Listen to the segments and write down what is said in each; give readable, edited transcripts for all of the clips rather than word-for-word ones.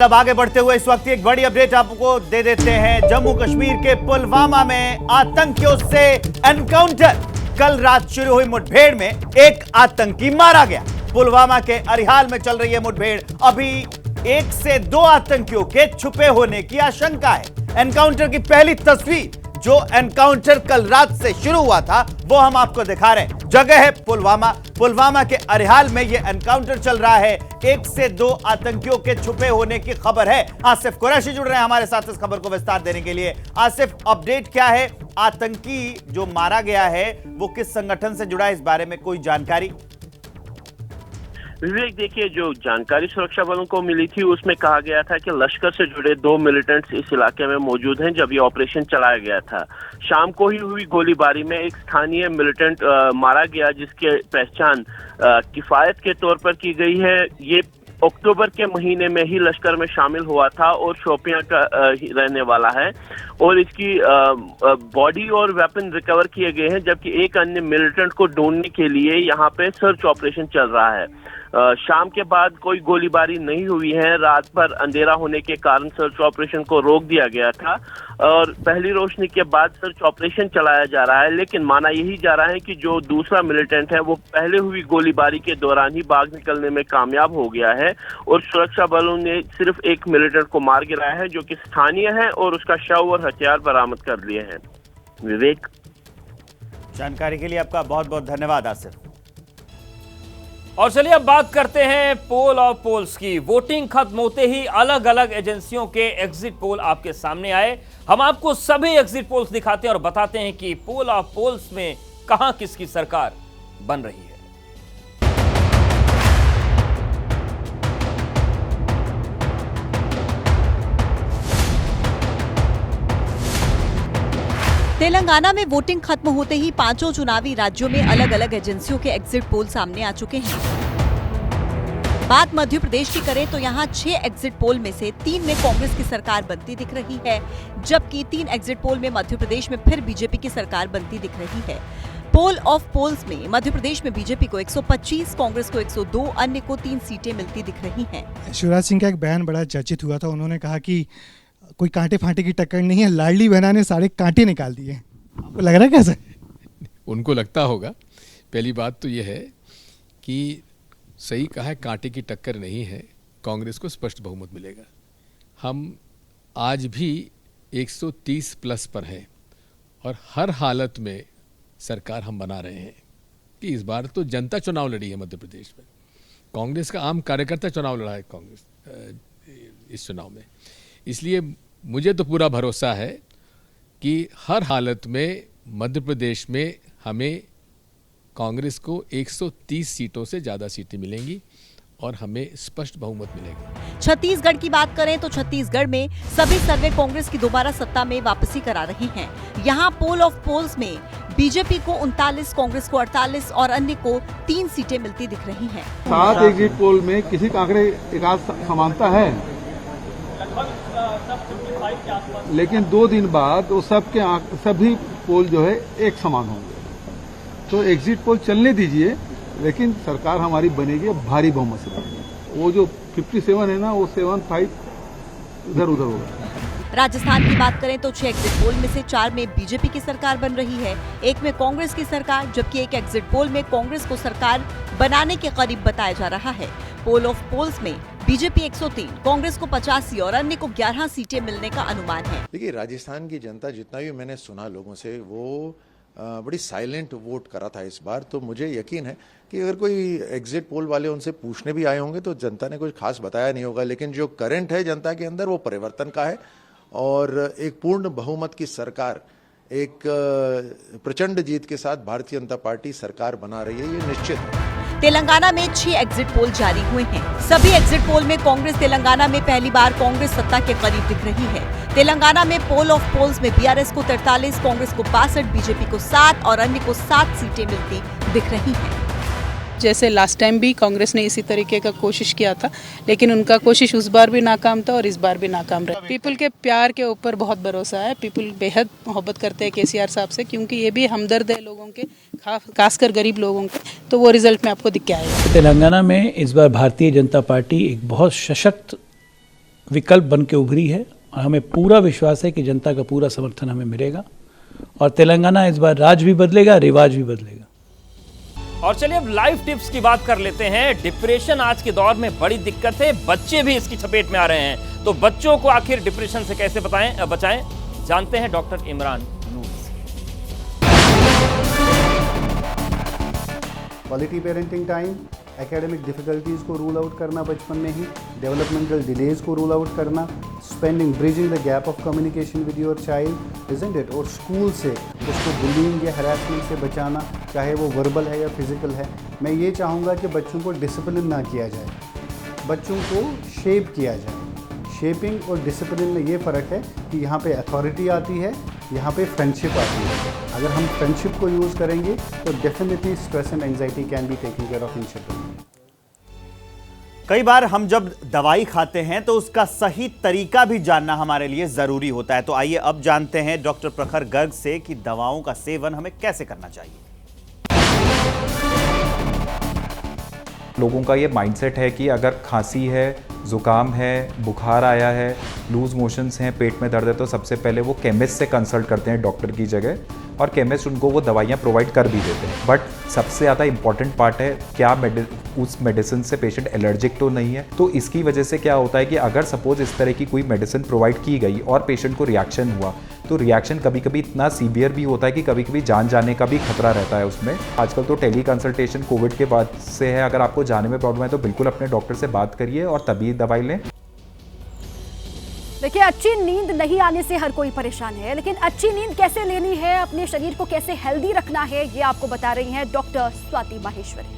अब आगे बढ़ते हुए इस वक्त एक बड़ी अपडेट आपको दे देते हैं। जम्मू कश्मीर के पुलवामा में आतंकियों से एनकाउंटर। कल रात शुरू हुई मुठभेड़ में एक आतंकी मारा गया। पुलवामा के अरिहाल में चल रही है मुठभेड़। अभी 1 से 2 आतंकियों के छुपे होने की आशंका है। एनकाउंटर की पहली तस्वीर, जो एनकाउंटर कल रात से शुरू हुआ था, वो हम आपको दिखा रहे हैं। जगह है पुलवामा। पुलवामा के अरिहाल में यह एनकाउंटर चल रहा है। 1 से 2 आतंकियों के छुपे होने की खबर है। आसिफ कुरैशी जुड़ रहे हैं हमारे साथ इस खबर को विस्तार देने के लिए। आसिफ, अपडेट क्या है? आतंकी जो मारा गया है वो किस संगठन से जुड़ा है, इस बारे में कोई जानकारी? विवेक, देखिए, जो जानकारी सुरक्षा बलों को मिली थी उसमें कहा गया था कि लश्कर से जुड़े 2 मिलिटेंट्स इस इलाके में मौजूद हैं जब ये ऑपरेशन चलाया गया था। शाम को ही हुई गोलीबारी में एक स्थानीय मिलिटेंट मारा गया, जिसकी पहचान किफायत के तौर पर की गई है। ये अक्टूबर के महीने में ही लश्कर में शामिल हुआ था और शोपियां का रहने वाला है, और इसकी बॉडी और वेपन रिकवर किए गए हैं, जबकि एक अन्य मिलिटेंट को ढूंढने के लिए यहाँ पे सर्च ऑपरेशन चल रहा है। शाम के बाद कोई गोलीबारी नहीं हुई है। रात भर अंधेरा होने के कारण सर्च ऑपरेशन को रोक दिया गया था और पहली रोशनी के बाद सर्च ऑपरेशन चलाया जा रहा है। लेकिन माना यही जा रहा है कि जो दूसरा मिलिटेंट है वो पहले हुई गोलीबारी के दौरान ही भाग निकलने में कामयाब हो गया है, और सुरक्षा बलों ने सिर्फ एक मिलिटेंट को मार गिराया है जो कि स्थानीय है, और उसका शव और हथियार बरामद कर लिए हैं। विवेक, जानकारी के लिए आपका बहुत बहुत धन्यवाद आसिफ। और चलिए अब बात करते हैं पोल और पोल्स की। वोटिंग खत्म होते ही अलग अलग एजेंसियों के एग्जिट पोल आपके सामने आए। हम आपको सभी एग्जिट पोल्स दिखाते हैं और बताते हैं कि पोल और पोल्स में कहां किसकी सरकार बन रही है। तेलंगाना में वोटिंग खत्म होते ही 5 चुनावी राज्यों में अलग अलग एजेंसियों के एग्जिट पोल सामने आ चुके हैं। बात मध्य प्रदेश की करें तो यहाँ 6 एग्जिट पोल में से 3 में कांग्रेस की सरकार बनती दिख रही है, जबकि 3 एग्जिट पोल में मध्य प्रदेश में फिर बीजेपी की सरकार बनती दिख रही है। पोल ऑफ पोल्स में मध्य प्रदेश में बीजेपी को 125, कांग्रेस को 102, अन्य को 3 सीटें मिलती दिख रही हैं। शिवराज सिंह का एक बयान बड़ा चर्चित हुआ था। उन्होंने कहा कि कोई कांटे फांटे की टक्कर नहीं है, लाडली बहना ने सारे कांटे निकाल दिए। आपको लग रहा है कैसे? उनको लगता होगा। पहली बात तो यह है कि सही कहा है, कांटे की टक्कर नहीं है, कांग्रेस को स्पष्ट बहुमत मिलेगा। हम आज भी 130 प्लस पर हैं और हर हालत में सरकार हम बना रहे हैं कि इस बार तो जनता चुनाव लड़ी है मध्य प्रदेश में। कांग्रेस का आम कार्यकर्ता चुनाव लड़ा है कांग्रेस इस चुनाव में। इसलिए मुझे तो पूरा भरोसा है कि हर हालत में मध्य प्रदेश में हमें कांग्रेस को 130 सीटों से ज़्यादा सीटें मिलेंगी और हमें स्पष्ट बहुमत मिलेगा। छत्तीसगढ़ की बात करें तो छत्तीसगढ़ में सभी सर्वे कांग्रेस की दोबारा सत्ता में वापसी करा रहे हैं। यहाँ पोल ऑफ पोल्स में बीजेपी को 39, कांग्रेस को 48 और अन्य को 3 सीटें मिलती दिख रही हैं। 7 एग्जिट पोल में किसी का आंकड़े एकाध समानता है, लेकिन 2 दिन बाद वो सभी पोल जो है एक समान होंगे। तो एग्जिट पोल चलने दीजिए, लेकिन सरकार हमारी बनेगी भारी बहुमत से बनेगी। वो जो 57 है ना, वो 75 इधर उधर होगा। राजस्थान की बात करें तो 6 एग्जिट पोल में से 4 में बीजेपी की सरकार बन रही है, 1 में कांग्रेस की सरकार, जबकि एक एग्जिट पोल में कांग्रेस को सरकार बनाने के करीब बताया जा रहा है। पोल ऑफ पोल्स में बीजेपी 103, कांग्रेस को 85 और अन्य को 11 सीटें मिलने का अनुमान है। देखिए, राजस्थान की जनता, जितना भी मैंने सुना लोगों से, वो बड़ी साइलेंट वोट करा था इस बार। तो मुझे यकीन है कि अगर कोई एग्जिट पोल वाले उनसे पूछने भी आए होंगे तो जनता ने कुछ खास बताया नहीं होगा। लेकिन जो करंट है जनता के अंदर, वो परिवर्तन का है, और एक पूर्ण बहुमत की सरकार, एक प्रचंड जीत के साथ भारतीय जनता पार्टी सरकार बना रही है, ये निश्चित है। तेलंगाना में 6 एग्जिट पोल जारी हुए हैं। सभी एग्जिट पोल में कांग्रेस तेलंगाना में पहली बार कांग्रेस सत्ता के करीब दिख रही है। तेलंगाना में पोल ऑफ पोल्स में बीआरएस को 43, कांग्रेस को 62, बीजेपी को 7 और अन्य को 7 सीटें मिलती दिख रही हैं। जैसे लास्ट टाइम भी कांग्रेस ने इसी तरीके का कोशिश किया था, लेकिन उनका कोशिश उस बार भी नाकाम था और इस बार भी नाकाम रहा। पीपल के प्यार के ऊपर बहुत भरोसा है। पीपल बेहद मोहब्बत करते हैं केसीआर साहब से, क्योंकि ये भी हमदर्द है लोगों के, खासकर गरीब लोगों के। तो वो रिजल्ट में आपको दिख के आएगा। तेलंगाना में इस बार भारतीय जनता पार्टी एक बहुत सशक्त विकल्प बन के उभरी है और हमें पूरा विश्वास है कि जनता का पूरा समर्थन हमें मिलेगा और तेलंगाना इस बार राज भी बदलेगा, रिवाज भी बदलेगा। और चलिए अब लाइफ टिप्स की बात कर लेते हैं। डिप्रेशन आज के दौर में बड़ी दिक्कत है, बच्चे भी इसकी चपेट में आ रहे हैं, तो बच्चों को आखिर डिप्रेशन से कैसे बचाएं, जानते हैं डॉक्टर इमरान नूर से। Quality parenting time, academic difficulties को रूल आउट करना बचपन में ही, डेवलपमेंटल डिलेज को रूल आउट करना, spending bridging the gap of communication with your child, isn't it, और स्कूल से उसको बुलिंग या हरासमेंट से बचाना, चाहे वो वर्बल है या फिजिकल है। मैं ये चाहूँगा कि बच्चों को डिसिप्लिन ना किया जाए, बच्चों को शेप किया जाए। शेपिंग और डिसिप्लिन में ये फ़र्क है कि यहाँ पे अथॉरिटी आती है, यहाँ पे फ्रेंडशिप आती है। अगर हम फ्रेंडशिप को यूज़ करेंगे तो definitely stress and anxiety can be taken care of in children. कई बार हम जब दवाई खाते हैं तो उसका सही तरीका भी जानना हमारे लिए जरूरी होता है। तो आइए अब जानते हैं डॉक्टर प्रखर गर्ग से कि दवाओं का सेवन हमें कैसे करना चाहिए। लोगों का ये माइंडसेट है कि अगर खांसी है, ज़ुकाम है, बुखार आया है, लूज़ मोशंस हैं, पेट में दर्द है, तो सबसे पहले वो केमिस्ट से कंसल्ट करते हैं डॉक्टर की जगह, और केमिस्ट उनको वो दवाइयाँ प्रोवाइड कर भी देते हैं। बट सबसे ज़्यादा इंपॉर्टेंट पार्ट है क्या उस मेडिसिन से पेशेंट एलर्जिक तो नहीं है। तो इसकी वजह से क्या होता है कि अगर सपोज इस तरह की कोई मेडिसिन प्रोवाइड की गई और पेशेंट को रिएक्शन हुआ, तो रिएक्शन कभी कभी इतना सीवियर भी होता है कि कभी कभी जान जाने का भी खतरा रहता है उसमें। आजकल तो टेली कंसल्टेशन कोविड के बाद से है, अगर आपको जाने में प्रॉब्लम है तो बिल्कुल अपने डॉक्टर से बात करिए और तभी दवाई लें। देखिए, अच्छी नींद नहीं आने से हर कोई परेशान है, लेकिन अच्छी नींद कैसे लेनी है, अपने शरीर को कैसे हेल्दी रखना है, ये आपको बता रही हैं डॉक्टर स्वाति माहेश्वरी।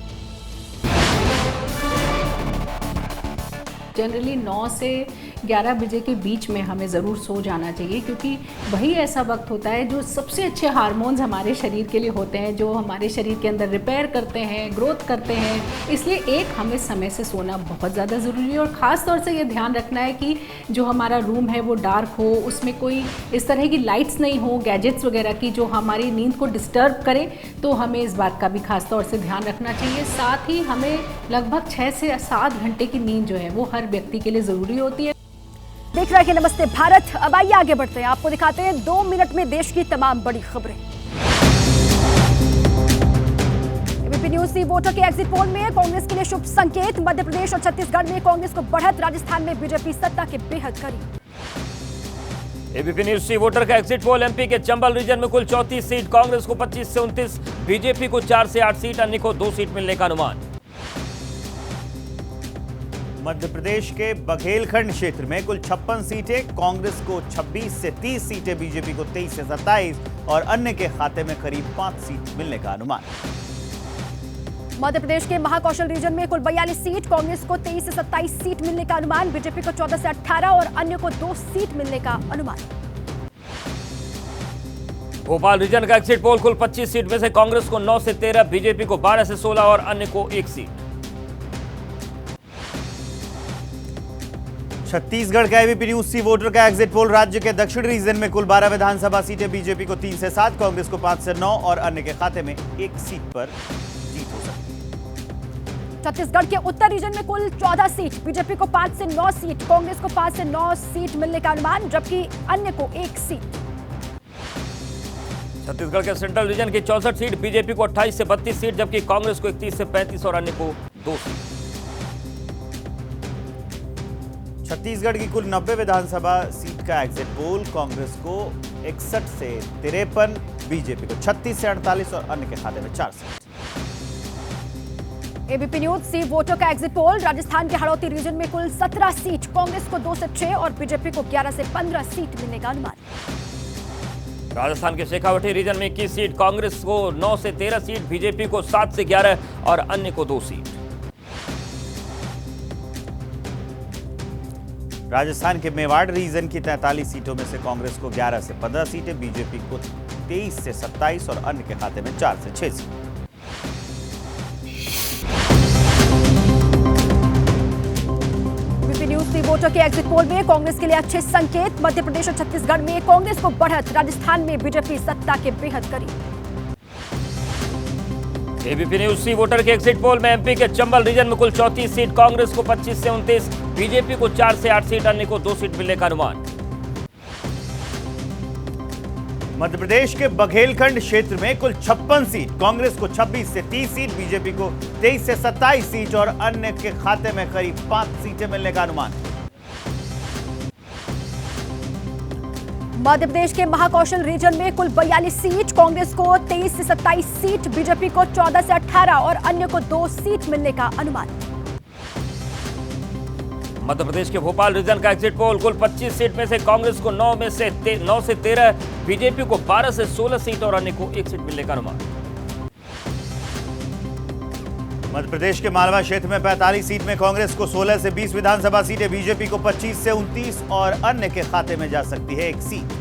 जनरली 9 से 11 बजे के बीच में हमें ज़रूर सो जाना चाहिए, क्योंकि वही ऐसा वक्त होता है जो सबसे अच्छे हार्मोन्स हमारे शरीर के लिए होते हैं, जो हमारे शरीर के अंदर रिपेयर करते हैं, ग्रोथ करते हैं। इसलिए हमें समय से सोना बहुत ज़्यादा ज़रूरी है, और ख़ास तौर से ये ध्यान रखना है कि जो हमारा रूम है वो डार्क हो, उसमें कोई इस तरह की लाइट्स नहीं हो, गैजेट्स वगैरह की जो हमारी नींद को डिस्टर्ब करें, तो हमें इस बात का भी खास तौर से ध्यान रखना चाहिए। साथ ही हमें लगभग 6 से 7 घंटे की नींद जो है वो हर व्यक्ति के लिए ज़रूरी होती है। देख रहे हैं नमस्ते भारत। अब आइए आगे बढ़ते हैं, आपको दिखाते हैं 2 मिनट में देश की तमाम बड़ी खबरें। एबीपी न्यूज सी वोटर के एग्जिट पोल में कांग्रेस के लिए शुभ संकेत। मध्य प्रदेश और छत्तीसगढ़ में कांग्रेस को बढ़त, राजस्थान में बीजेपी सत्ता के बेहद करीब। एबीपी न्यूज सी वोटर का एग्जिट पोल, एमपी के चंबल रीजन में कुल 34 सीट, कांग्रेस को 25 से 29, बीजेपी को 4 से 8 सीट, अन्य को 2 सीट मिलने का अनुमान। मध्य प्रदेश के बघेलखंड क्षेत्र में कुल 56 सीटें, कांग्रेस को 26 से 30 सीटें, बीजेपी को 23 से 27 और अन्य के खाते में करीब 5 सीट मिलने का अनुमान। मध्य प्रदेश के महाकौशल रीजन में कुल 42 सीट, कांग्रेस को 23 से 27 सीट मिलने का अनुमान, बीजेपी को 14 से 18 और अन्य को 2 सीट मिलने का अनुमान। भोपाल रीजन का एग्जिट पोल, कुल 25 सीट में से कांग्रेस को 9 से 13, बीजेपी को 12 से 16 और अन्य को 1 सीट। छत्तीसगढ़ का एबीपी न्यूज सी वोटर का एग्जिट पोल, राज्य के दक्षिण रीजन में कुल 12 विधानसभा सीटें, बीजेपी को 3 से 7, कांग्रेस को 5 से 9 और अन्य के खाते में 1 सीट पर जीत हो सकती है। छत्तीसगढ़ के उत्तर रीजन में कुल 14 सीट, बीजेपी को 5 से 9 सीट, कांग्रेस को 5 से 9 सीट मिलने का अनुमान, जबकि अन्य को 1 सीट। छत्तीसगढ़ के सेंट्रल रीजन की 64 सीट, बीजेपी को 28 से 32 सीट, जबकि कांग्रेस को 31 से 35 और अन्य को 2 सीट। छत्तीसगढ़ की कुल 90 विधानसभा सीट का एग्जिट पोल, कांग्रेस को 61 से 53, बीजेपी को 36 से 48 और अन्य के खाते में 4 सीट। एबीपी न्यूज सी वोटर का एग्जिट पोल, राजस्थान के हड़ौती रीजन में कुल 17 सीट, कांग्रेस को 2 से 6 और बीजेपी को 11 से 15 सीट मिलने का अनुमान। राजस्थान के शेखावटी रीजन में 21 सीट, कांग्रेस को 9 से 13 सीट, बीजेपी को 7 से 11 और अन्य को 2 सीट। राजस्थान के मेवाड़ रीजन की 43 सीटों में से कांग्रेस को 11 से 15 सीटें, बीजेपी को 23 से 27 और अन्य के खाते में 4 से 6 सीट। एबीपी न्यूज सी वोटर के एग्जिट पोल में कांग्रेस के लिए अच्छे संकेत। मध्य प्रदेश और छत्तीसगढ़ में कांग्रेस को बढ़त, राजस्थान में बीजेपी सत्ता के बेहद करीब। एबीपी न्यूज सी वोटर के एग्जिट पोल में एमपी के चंबल रीजन में कुल 34 सीट, कांग्रेस को 25 से 29, बीजेपी को 4 से 8 सीट, अन्य को 2 सीट मिलने का अनुमान। मध्य प्रदेश के बघेलखंड क्षेत्र में कुल 56 सीट, कांग्रेस को 26 से 30 सीट, बीजेपी को 23 से 27 सीट और अन्य के खाते में करीब 5 सीटें मिलने का अनुमान है। मध्य प्रदेश के महाकौशल रीजन में कुल 42 सीट, कांग्रेस को 23 से 27 सीट, बीजेपी को 14 से 18 और अन्य को 2 सीट मिलने का अनुमान। मध्य प्रदेश के भोपाल रीजन का एग्जिट पोल, कुल 25 सीट में से कांग्रेस को 9 से 13, बीजेपी को 12 से 16 सीट और अन्य को 1 सीट मिलने का अनुमान। मध्य प्रदेश के मालवा क्षेत्र में 45 सीट में कांग्रेस को 16 से 20 विधानसभा सीटें, बीजेपी को 25 से 29 और अन्य के खाते में जा सकती है 1 सीट।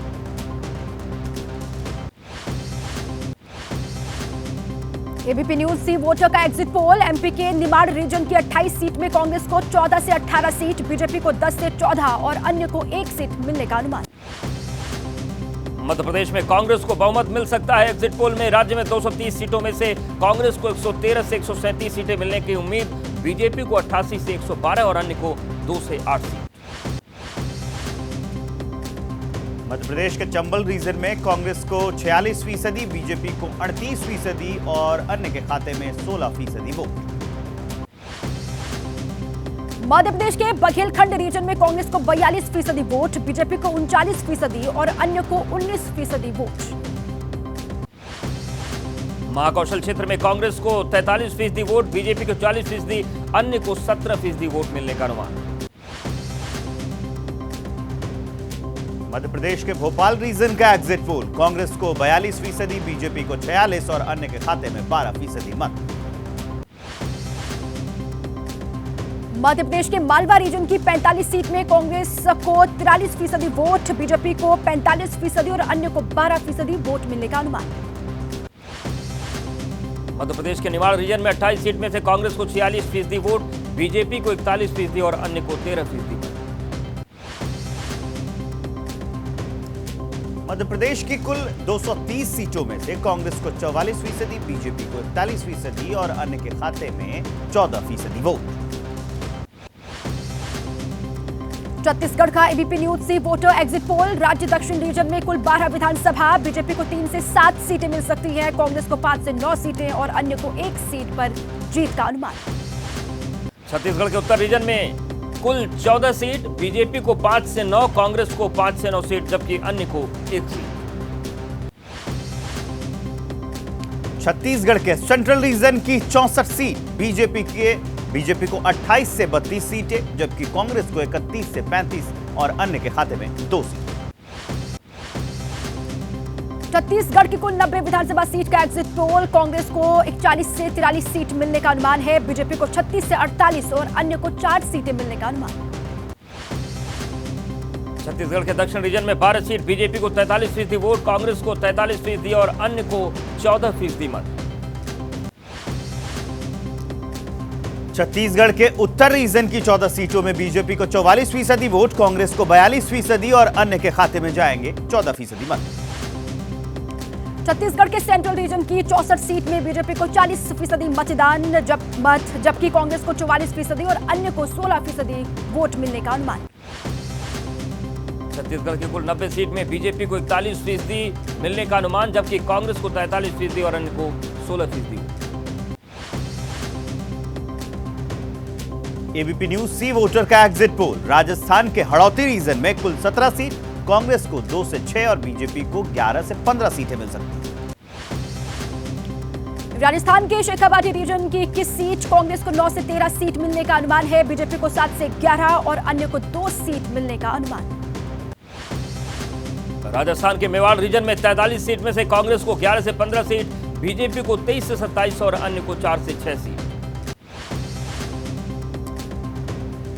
एबीपी न्यूज सी वोटर का एग्जिट पोल, एमपी के निमाड़ रीजन की 28 सीट में कांग्रेस को 14 से 18 सीट, बीजेपी को 10 से 14 और अन्य को 1 सीट मिलने का अनुमान। मध्य प्रदेश में कांग्रेस को बहुमत मिल सकता है। एग्जिट पोल में राज्य में 230 सीटों में से कांग्रेस को 113 से 137 सीटें मिलने की उम्मीद, बीजेपी को 88 से 112 और अन्य को 2 से 8 सीट। मध्य प्रदेश के चंबल रीजन में कांग्रेस को 46%, बीजेपी को 38% और अन्य के खाते में 16% वोट। मध्य प्रदेश के बघेलखंड रीजन में कांग्रेस को 42% वोट, बीजेपी को 39% और अन्य को 19% वोट। महाकौशल क्षेत्र में कांग्रेस को 43% वोट, बीजेपी को 40%, अन्य को 17% वोट मिलने का अनुमान। मध्य प्रदेश के भोपाल रीजन का एग्जिट पोल, कांग्रेस को 42%, बीजेपी को 46 और अन्य के खाते में 12% मत। मध्य प्रदेश के मालवा रीजन की 45 सीट में कांग्रेस को 43% वोट, बीजेपी को 45% और अन्य को 12% वोट मिलने का अनुमान। मध्य प्रदेश के निमाड़ रीजन में 28 सीट में से कांग्रेस को 46% वोट, बीजेपी को 41% और अन्य को 13% वोट। मध्य प्रदेश की कुल 230 सीटों में से कांग्रेस को 44%, बीजेपी को 41% और अन्य के खाते में 14% वोट। छत्तीसगढ़ का एबीपी न्यूज सी वोटर एग्जिट पोल, राज्य दक्षिण रीजन में कुल 12 विधानसभा, बीजेपी को 3 से 7 सीटें मिल सकती हैं, कांग्रेस को 5 से 9 सीटें और अन्य को 1 सीट पर जीत का अनुमान। छत्तीसगढ़ के उत्तर रीजन में कुल 14 सीट, बीजेपी को 5 से 9, कांग्रेस को 5 से 9 सीट, जबकि अन्य को 1 सीट। छत्तीसगढ़ के सेंट्रल रीजन की 64 सीट, बीजेपी को 28 से 32 सीटें, जबकि कांग्रेस को 31 से 35 और अन्य के खाते में 2 सीट। छत्तीसगढ़ की कुल 90 विधानसभा सीट का एग्जिट पोल, कांग्रेस को 41 से 43 सीट मिलने का अनुमान है, बीजेपी को 36 से 48 और अन्य को 4 सीटें मिलने का अनुमान। छत्तीसगढ़ के दक्षिण रीजन में 12 सीट, बीजेपी को 43% वोट, कांग्रेस को 43% और अन्य को 14% मत। छत्तीसगढ़ के उत्तर रीजन की 14 सीटों में बीजेपी को 44% वोट, कांग्रेस को 42% और अन्य के खाते में जाएंगे 14% मत। छत्तीसगढ़ के सेंट्रल रीजन की 64 सीट में बीजेपी को 40% मतदान जबकि कांग्रेस को 44% और अन्य को 16% वोट मिलने का अनुमान। छत्तीसगढ़ की कुल 90 सीट में बीजेपी को 41% मिलने का अनुमान, जबकि कांग्रेस को 43% और अन्य को 16%। एबीपी न्यूज सी वोटर का एग्जिट पोल, राजस्थान के हड़ौती रीजन में कुल 17 सीट, कांग्रेस को 2 से 6 और बीजेपी को 11 से 15 सीटें मिल सकती हैं। राजस्थान के शेखावाटी रीजन की 21 सीट, कांग्रेस को 9 से 13 सीट मिलने का अनुमान है, बीजेपी को 7 से 11 और अन्य को 2 सीट मिलने का अनुमान। राजस्थान के मेवाड़ रीजन में 43 सीट में से कांग्रेस को 11 से 15 सीट, बीजेपी को 23 से 27 और अन्य को 4 से 6 सीट।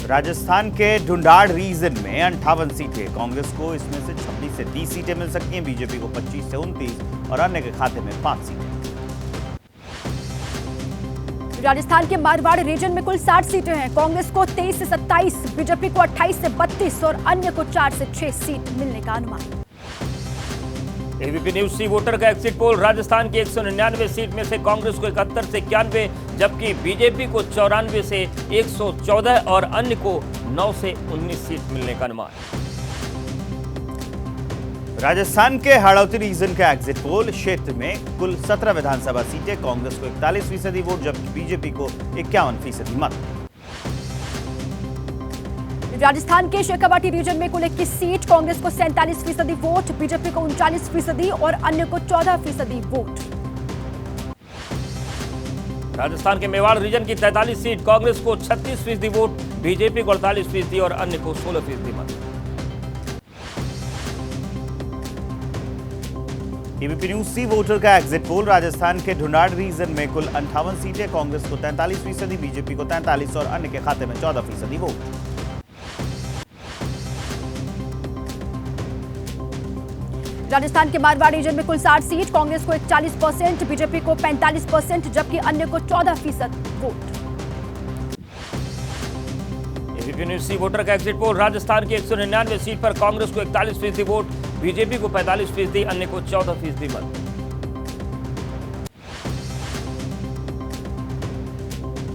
राजस्थान के ढूंढाड़ रीजन में 58 सीटें, कांग्रेस को इसमें से 26 से 30 सीटें मिल सकती हैं, बीजेपी को 25 से 29 और अन्य के खाते में 5 सीटें। राजस्थान के मारवाड़ रीजन में कुल 60 सीटें हैं, कांग्रेस को 23 से 27, बीजेपी को 28 से 32 और अन्य को 4 से 6 सीट मिलने का अनुमान। एबीपी न्यूज सी वोटर का एग्जिट पोल, राजस्थान की 199 सीट में से कांग्रेस को 71 से 91, जबकि बीजेपी को 94 से 114 और अन्य को 9 से 19 सीट मिलने का अनुमान। राजस्थान के हाड़ौती रीजन का एग्जिट पोल, क्षेत्र में कुल 17 विधानसभा सीटें, कांग्रेस को 41% वोट जबकि बीजेपी को 51% मत। राजस्थान के शेखावाटी रीजन में कुल 21 सीट, कांग्रेस को 47% वोट, बीजेपी को 39% और अन्य को 14% वोट। राजस्थान के मेवाड़ रीजन की 43 सीट, कांग्रेस को 36% वोट, बीजेपी को 48% और अन्य को 16% मत। एबीपी न्यूज सी वोटर का एग्जिट पोल, राजस्थान के ढूंढाड़ रीजन में कुल 58 सीटें, कांग्रेस को 43%, बीजेपी को 43 और अन्य के खाते में 14% वोट। राजस्थान के मारवाड़ रीजन में कुल 60 सीट, कांग्रेस को 41%, बीजेपी को 45% जबकि अन्य को 14% वोट। एबीपी न्यूज सी वोटर का एग्जिट पोल, राजस्थान की 199 सीट पर कांग्रेस को 41% वोट, बीजेपी को 45%, अन्य को 14% मत।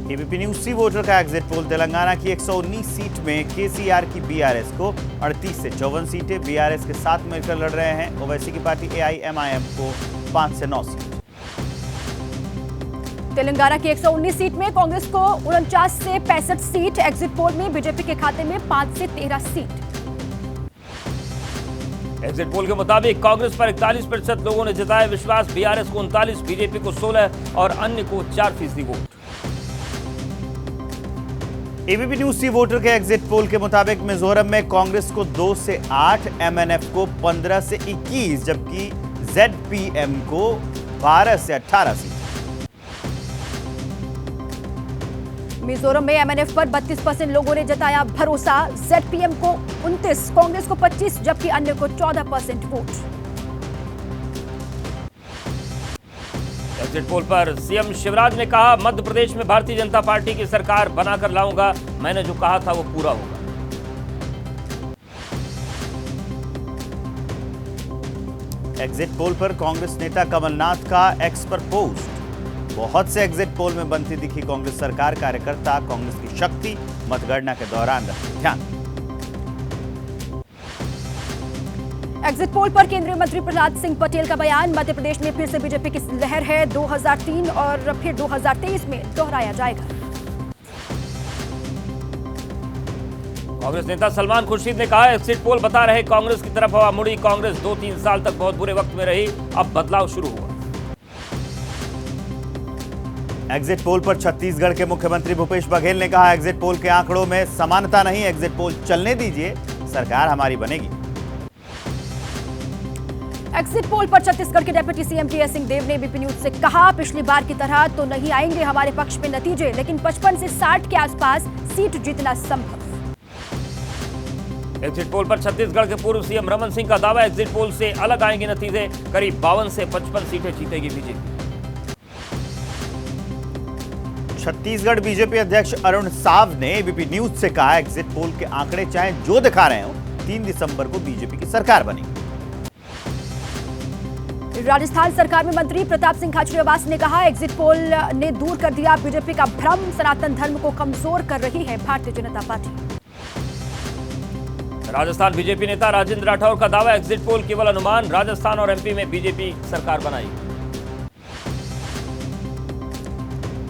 एबीपी न्यूज सी वोटर का एग्जिट पोल, तेलंगाना की 119 सीट में केसीआर की बीआरएस को 38 से 54 सीटें, बीआरएस के साथ मिलकर लड़ रहे हैं ओवैसी की पार्टी एआईएमआईएम को 5 से 9 सीट। तेलंगाना की 119 सीट में कांग्रेस को 49 से 65 सीट, एग्जिट पोल में बीजेपी के खाते में 5 से 13 सीट। एग्जिट पोल के मुताबिक कांग्रेस पर 41% लोगों ने जताया विश्वास, बीआरएस को 39, बीजेपी को 16 और अन्य को 4% वोट। एबीपी न्यूज सी वोटर के एग्जिट पोल के मुताबिक मिजोरम में कांग्रेस को 2 से 8, एमएनएफ को 15 से 21 जबकि जेडपीएम को 12 से 18 सीट। मिजोरम में एमएनएफ पर 32% लोगों ने जताया भरोसा, जेडपीएम को 29, कांग्रेस को 25 जबकि अन्य को 14% वोट। एग्जिट पोल पर सीएम शिवराज ने कहा, मध्य प्रदेश में भारतीय जनता पार्टी की सरकार बनाकर लाऊंगा, मैंने जो कहा था वो पूरा होगा। एग्जिट पोल पर कांग्रेस नेता कमलनाथ का एक्स पर पोस्ट, बहुत से एग्जिट पोल में बनती दिखी कांग्रेस सरकार, कार्यकर्ता कांग्रेस की शक्ति मतगणना के दौरान रखे ध्यान। एग्जिट पोल पर केंद्रीय मंत्री प्रहलाद सिंह पटेल का बयान, मध्य प्रदेश में फिर से बीजेपी की लहर है, 2003 और फिर 2023 में दोहराया जाएगा। कांग्रेस नेता सलमान खुर्शीद ने कहा, एग्जिट पोल बता रहे कांग्रेस की तरफ हवा मुड़ी, कांग्रेस 2-3 साल तक बहुत बुरे वक्त में रही, अब बदलाव शुरू हुआ। एग्जिट पोल पर छत्तीसगढ़ के मुख्यमंत्री भूपेश बघेल ने कहा, एग्जिट पोल के आंकड़ों में समानता नहीं, एग्जिट पोल चलने दीजिए, सरकार हमारी बनेगी। एग्जिट पोल पर छत्तीसगढ़ के डिप्टी सीएम टीएस सिंहदेव ने एबीपी न्यूज से कहा, पिछली बार की तरह तो नहीं आएंगे हमारे पक्ष में नतीजे, लेकिन 55 से 60 के आसपास सीट जीतना संभव। एग्जिट पोल पर छत्तीसगढ़ के पूर्व सीएम रमन सिंह का दावा, एग्जिट पोल से अलग आएंगे नतीजे, करीब 52 से 55 सीटें जीतेगी बीजेपी। छत्तीसगढ़ बीजेपी अध्यक्ष अरुण साव ने एबीपी न्यूज से कहा, एग्जिट पोल के आंकड़े चाहे जो दिखा रहे हो, 3 दिसंबर को बीजेपी की सरकार बनेगी। राजस्थान सरकार में मंत्री प्रताप सिंह खाचरियावास ने कहा, एग्जिट पोल ने दूर कर दिया बीजेपी का भ्रम, सनातन धर्म को कमजोर कर रही है भारतीय जनता पार्टी। राजस्थान बीजेपी नेता राजेंद्र राठौर का दावा, एग्जिट पोल केवल अनुमान, राजस्थान और एमपी में बीजेपी सरकार बनाएगी।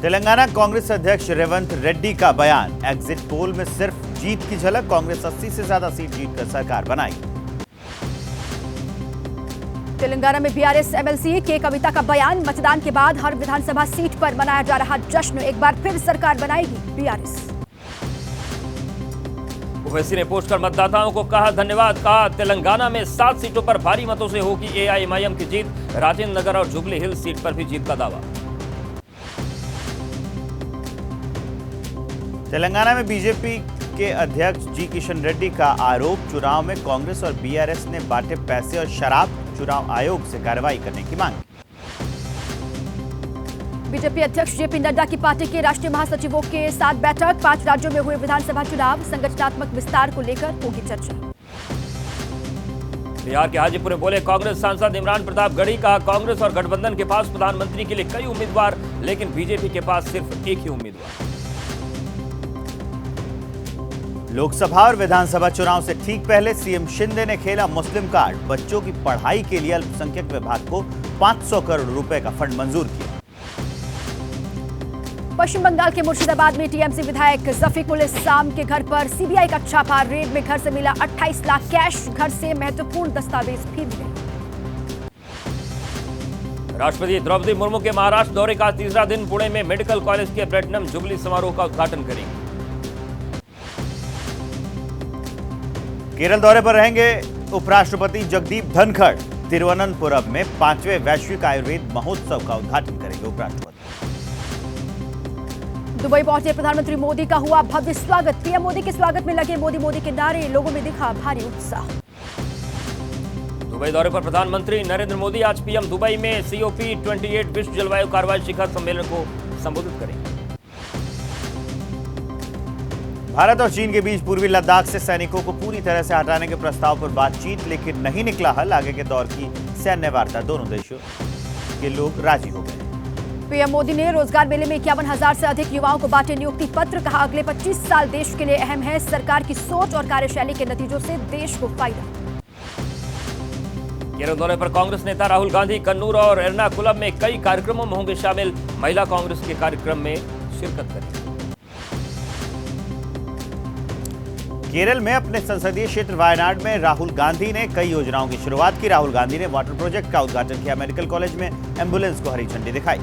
तेलंगाना कांग्रेस अध्यक्ष रेवंत रेड्डी का बयान, एग्जिट पोल में सिर्फ जीत की झलक, कांग्रेस 80 से ज्यादा सीट जीतकर सरकार बनाएगी। तेलंगाना में बीआरएस एमएलसी के कविता का बयान, मतदान के बाद हर विधानसभा सीट पर मनाया जा रहा जश्न, एक बार फिर सरकार बनाएगी बीआरएस। ओवैसी ने पोस्ट कर मतदाताओं को कहा धन्यवाद, कहा तेलंगाना में 7 सीटों पर भारी मतों से होगी एआईएमआईएम की जीत, राजेंद्र नगर और जुबली हिल्स सीट पर भी जीत का दावा। तेलंगाना में बीजेपी के अध्यक्ष जी किशन रेड्डी का आरोप, चुनाव में कांग्रेस और बीआरएस ने बांटे पैसे और शराब, चुनाव आयोग से कार्रवाई करने की मांग। बीजेपी अध्यक्ष जेपी नड्डा की पार्टी के राष्ट्रीय महासचिवों के साथ बैठक, 5 राज्यों में हुए विधानसभा चुनाव, संगठनात्मक विस्तार को लेकर होगी चर्चा। बिहार के हाजीपुर में बोले कांग्रेस सांसद इमरान प्रतापगढ़ी, कहा कांग्रेस और गठबंधन के पास प्रधानमंत्री के लिए कई उम्मीदवार, लेकिन बीजेपी के पास सिर्फ एक ही उम्मीदवार। लोकसभा और विधानसभा चुनाव से ठीक पहले सीएम शिंदे ने खेला मुस्लिम कार्ड। बच्चों की पढ़ाई के लिए अल्पसंख्यक विभाग को 500 करोड़ रुपए का फंड मंजूर किया। पश्चिम बंगाल के मुर्शिदाबाद में टीएमसी विधायक जफीकुल इस्लाम के घर पर सीबीआई का छापा। रेड में घर से मिला 28 लाख कैश, घर से महत्वपूर्ण दस्तावेज भी मिले। राष्ट्रपति द्रौपदी मुर्मू के महाराष्ट्र दौरे का तीसरा दिन, पुणे में मेडिकल कॉलेज के प्लेटिनम जुबली समारोह का उद्घाटन करेंगे। केरल दौरे पर रहेंगे उपराष्ट्रपति जगदीप धनखड़। तिरुवनंतपुरम में 5वें वैश्विक आयुर्वेद महोत्सव का उद्घाटन करेंगे उपराष्ट्रपति। दुबई पहुंचे प्रधानमंत्री मोदी का हुआ भव्य स्वागत। पीएम मोदी के स्वागत में लगे मोदी मोदी के नारे, लोगों में दिखा भारी उत्साह। दुबई दौरे पर प्रधानमंत्री नरेंद्र मोदी आज पीएम दुबई में COP28 विश्व जलवायु कार्रवाई शिखर सम्मेलन को संबोधित करेंगे। भारत और चीन के बीच पूर्वी लद्दाख से सैनिकों को पूरी तरह से हटाने के प्रस्ताव पर बातचीत, लेकिन नहीं निकला हल। आगे के दौर की सैन्य वार्ता, दोनों देशों के लोग राजी हो गए। पीएम मोदी ने रोजगार मेले में 51,000 से अधिक युवाओं को बांटे नियुक्ति पत्र। कहा अगले 25 साल देश के लिए अहम है। सरकार की सोच और कार्यशैली के नतीजों से देश को फायदा। केरल दौरे पर कांग्रेस नेता राहुल गांधी कन्नूर और एर्नाकुलम में कई कार्यक्रमों में होंगे शामिल। महिला कांग्रेस के कार्यक्रम में शिरकत करेंगे। केरल में अपने संसदीय क्षेत्र वायनाड में राहुल गांधी ने कई योजनाओं की शुरुआत की। राहुल गांधी ने वाटर प्रोजेक्ट का उद्घाटन किया। मेडिकल कॉलेज में एम्बुलेंस को हरी झंडी दिखाई।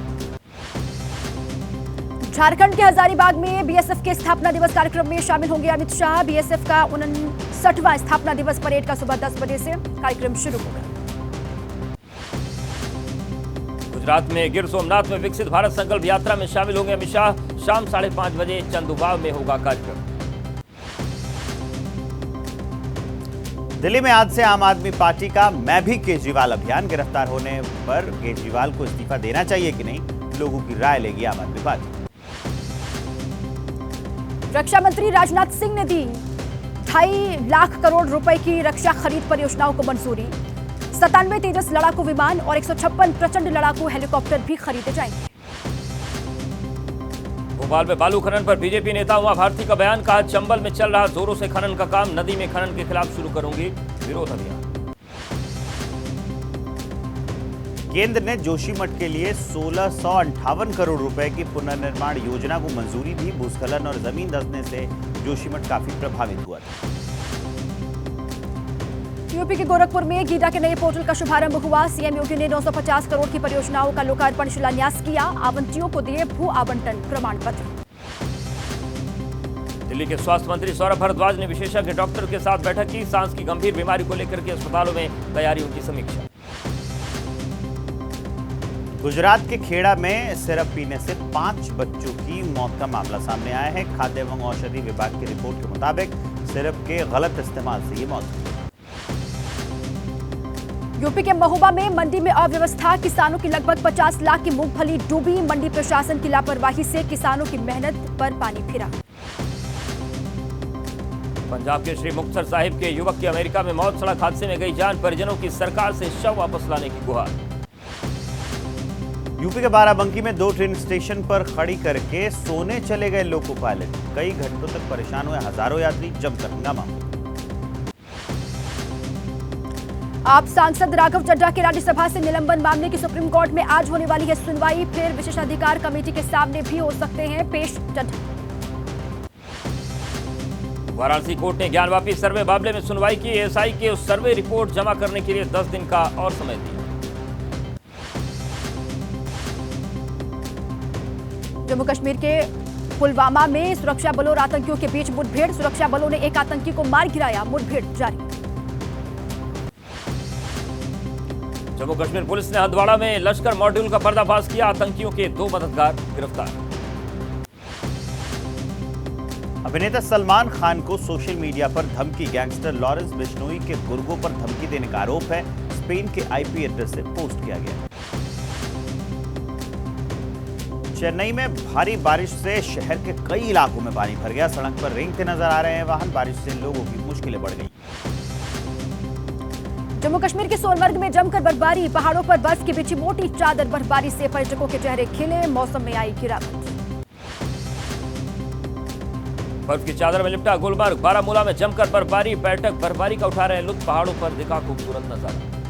झारखंड के हजारीबाग में बीएसएफ के स्थापना दिवस कार्यक्रम में शामिल होंगे अमित शाह। बीएसएफ का 59वां स्थापना दिवस परेड का सुबह 10 बजे से कार्यक्रम शुरू होगा। गुजरात में गिर सोमनाथ में विकसित भारत संकल्प यात्रा में शामिल होंगे अमित शाह। शाम 5:30 बजे चंदुवाव में होगा कार्यक्रम। दिल्ली में आज से आम आदमी पार्टी का मैं भी केजरीवाल अभियान। गिरफ्तार होने पर केजरीवाल को इस्तीफा देना चाहिए कि नहीं, लोगों की राय लेगी आम आदमी पार्टी। रक्षा मंत्री राजनाथ सिंह ने दी 2.5 लाख करोड़ रुपए की रक्षा खरीद परियोजनाओं को मंजूरी। 97 तेजस लड़ाकू विमान और 156 प्रचंड लड़ाकू हेलीकॉप्टर भी खरीदे जाएंगे। भोपाल में बालू खनन पर बीजेपी नेता उमा भारती का बयान। कहा चंबल में चल रहा जोरों से खनन का काम, नदी में खनन के खिलाफ शुरू करूंगी विरोध अभियान। केंद्र ने जोशीमठ के लिए 1658 करोड़ रुपए की पुनर्निर्माण योजना को मंजूरी दी। भूस्खलन और जमीन धंसने से जोशीमठ काफी प्रभावित हुआ था। यूपी के गोरखपुर में गीडा के नए पोर्टल का शुभारंभ हुआ। सीएम योगी ने 950 करोड़ की परियोजनाओं का लोकार्पण शिलान्यास किया। आवंटियों को दिए भू आवंटन प्रमाण पत्र। दिल्ली के स्वास्थ्य मंत्री सौरभ भारद्वाज ने विशेषज्ञ डॉक्टर के साथ बैठक की। सांस की गंभीर बीमारी को लेकर के अस्पतालों में तैयारियों की समीक्षा। गुजरात के खेड़ा में सिरप पीने से 5 बच्चों की मौत का मामला सामने आया है। खाद्य एवं औषधि विभाग की रिपोर्ट के मुताबिक सिरप के गलत इस्तेमाल से ये मौत हुई। यूपी के महोबा में मंडी में अव्यवस्था। किसानों की लगभग 50 लाख की मूंगफली डूबी। मंडी प्रशासन की लापरवाही से किसानों की मेहनत पर पानी फिरा। पंजाब के श्री मुक्तसर साहिब के युवक की अमेरिका में मौत। सड़क हादसे में गई जान। परिजनों की सरकार से शव वापस लाने की गुहार। यूपी के बाराबंकी में 2 ट्रेन स्टेशन पर खड़ी करके सोने चले गए लोको पायलट। कई घंटों तक परेशान हुए हजारों यात्री। जमकर हंगामा। आप सांसद राघव चड्ढा के राज्यसभा से निलंबन मामले की सुप्रीम कोर्ट में आज होने वाली है सुनवाई। फिर विशेषाधिकार कमेटी के सामने भी हो सकते हैं पेश चड्ढा। वाराणसी कोर्ट ने ज्ञानवापी सर्वे मामले में सुनवाई की। एएसआई के उस सर्वे रिपोर्ट जमा करने के लिए 10 दिन का और समय दिया। जम्मू कश्मीर के पुलवामा में सुरक्षा बलों और आतंकियों के बीच मुठभेड़। सुरक्षा बलों ने एक आतंकी को मार गिराया। मुठभेड़ जारी। जम्मू कश्मीर पुलिस ने हंदवाड़ा में लश्कर मॉड्यूल का पर्दाफाश किया। आतंकियों के 2 मददगार गिरफ्तार। अभिनेता सलमान खान को सोशल मीडिया पर धमकी। गैंगस्टर लॉरेंस बिश्नोई के गुर्गों पर धमकी देने का आरोप है। स्पेन के आईपी एड्रेस से पोस्ट किया गया। चेन्नई में भारी बारिश से शहर के कई इलाकों में पानी भर गया। सड़क पर रेंगते नजर आ रहे हैं वाहन। बारिश से लोगों की मुश्किलें बढ़ गई। जम्मू कश्मीर के सोनमर्ग में जमकर बर्फबारी, पहाड़ों पर बर्फ की बिछी मोटी चादर। बर्फबारी से पर्यटकों के चेहरे खिले, मौसम में आई गिरावट। बर्फ की चादर में लिपटा गुलमर्ग, बारामूला में जमकर बर्फबारी, पर्यटक बर्फबारी का उठा रहे हैं लुत्फ, पहाड़ों पर दिखा खूबसूरत नजारा।